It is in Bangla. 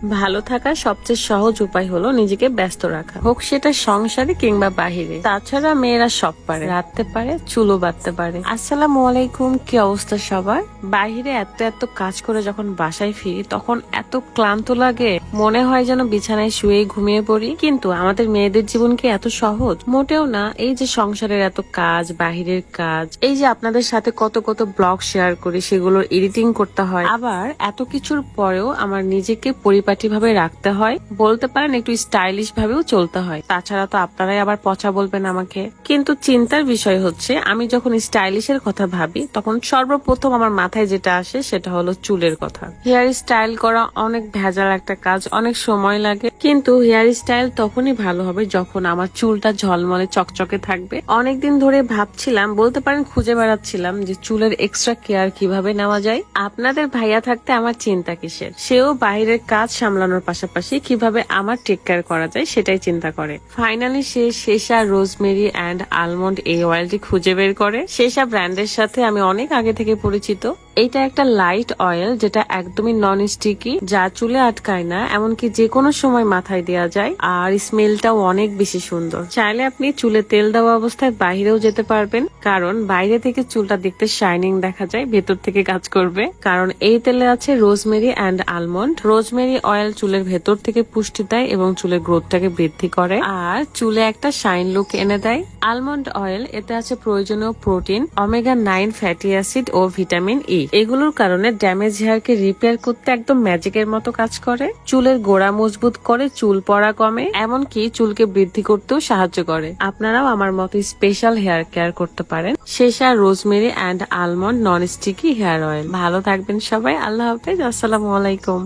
ভালো থাকার সবচেয়ে সহজ উপায় হলো নিজেকে ব্যস্ত রাখা, হোক সেটা সংসারে কিংবা বাহিরে। তাছাড়া মেয়েরা সব পারে, রাঁধতে পারে, চুলো বাঁধতে পারে। আসসালামু আলাইকুম, কি অবস্থা সবার? বাহিরে এত এত কাজ করে যখন বাসায় ফিরি তখন এত ক্লান্ত লাগে, মনে হয় যেন বিছানায় শুয়ে ঘুমিয়ে পড়ি। কিন্তু আমাদের মেয়েদের জীবন কি এত সহজ? মোটেও না। এই যে সংসারের এত কাজ, বাহিরের কাজ, এই যে আপনাদের সাথে কত কত ব্লগ শেয়ার করি, সেগুলোর এডিটিং করতে হয়, আবার এত কিছুর পরেও আমার নিজেকে পরিপাটি ভাবে রাখতে হয়, বলতে পারেন একটু স্টাইলিশ ভাবেও চলতে হয়। তাছাড়া তো আপনারাই আবার পচা বলবেন আমাকে। কিন্তু চিন্তার বিষয় হচ্ছে, আমি যখন স্টাইলিশের কথা ভাবি তখন সর্বপ্রথম আমার মাথায় যেটা আসে সেটা হলো চুলের কথা। হেয়ার স্টাইল করা অনেক ভেজাল একটা কাজ, অনেক সময় লাগে, কিন্তু হেয়ার স্টাইল তখনই ভালো হবে যখন আমার চুলটা ঝলমলে চকচকে থাকবে। অনেকদিন ধরে ভাবছিলাম, বলতে পারেন খুঁজে বেড়াচ্ছিলাম যে চুলের এক্সট্রা কেয়ার কিভাবে নেওয়া যায়। আপনাদের ভাইয়া থাকতে আমার চিন্তা কিসের? সেও বাইরের কাজ সামলানোর পাশাপাশি কিভাবে আমার টেক কেয়ার করা যায় সেটাই চিন্তা করে। ফাইনালি সে শেষা রোজমেরি অ্যান্ড আলমন্ড এই অয়েলটি খুঁজে বের করে। শেষা ব্র্যান্ডের সাথে আমি অনেক আগে থেকে পরিচিত। এইটা একটা লাইট অয়েল যেটা একদমই নন স্টিকি, যা চুলে আটকায় না, এমনকি যে কোনো সময় মাথায় দেওয়া যায়। আর স্মেলটাও অনেক বেশি সুন্দর। চাইলে আপনি চুলে তেল দেওয়া অবস্থায় বাইরেও যেতে পারবেন, কারণ বাইরে থেকে চুলটা দেখতে শাইনিং দেখা যায়, ভেতর থেকে কাজ করবে। কারণ এই তেলে আছে rosemary and almond. Rosemary oil চুলের ভেতর থেকে পুষ্টি দেয় এবং চুলের গ্রোথটাকে বৃদ্ধি করে, আর চুলে একটা শাইন লুক এনে দেয়। আলমন্ড অয়েল, এতে আছে প্রয়োজনীয় প্রোটিন, ওমেগা 9 ফ্যাটি অ্যাসিড ও ভিটামিন ই। এগুলোর কারণে ড্যামেজ হেয়ারকে রিপেয়ার করতে একদম ম্যাজিকের মতো কাজ করে। চুলের গোড়া মজবুত করে, চুল পড়া কমে, এমনকি চুলকে বৃদ্ধি করতেও সাহায্য করে। আপনারাও আমার মতো স্পেশাল হেয়ার কেয়ার করতে পারেন। Sesa rosemary and almond non sticky hair oil. ভালো থাকবেন সবাই। আল্লাহ হাফেজ। আসসালামু আলাইকুম।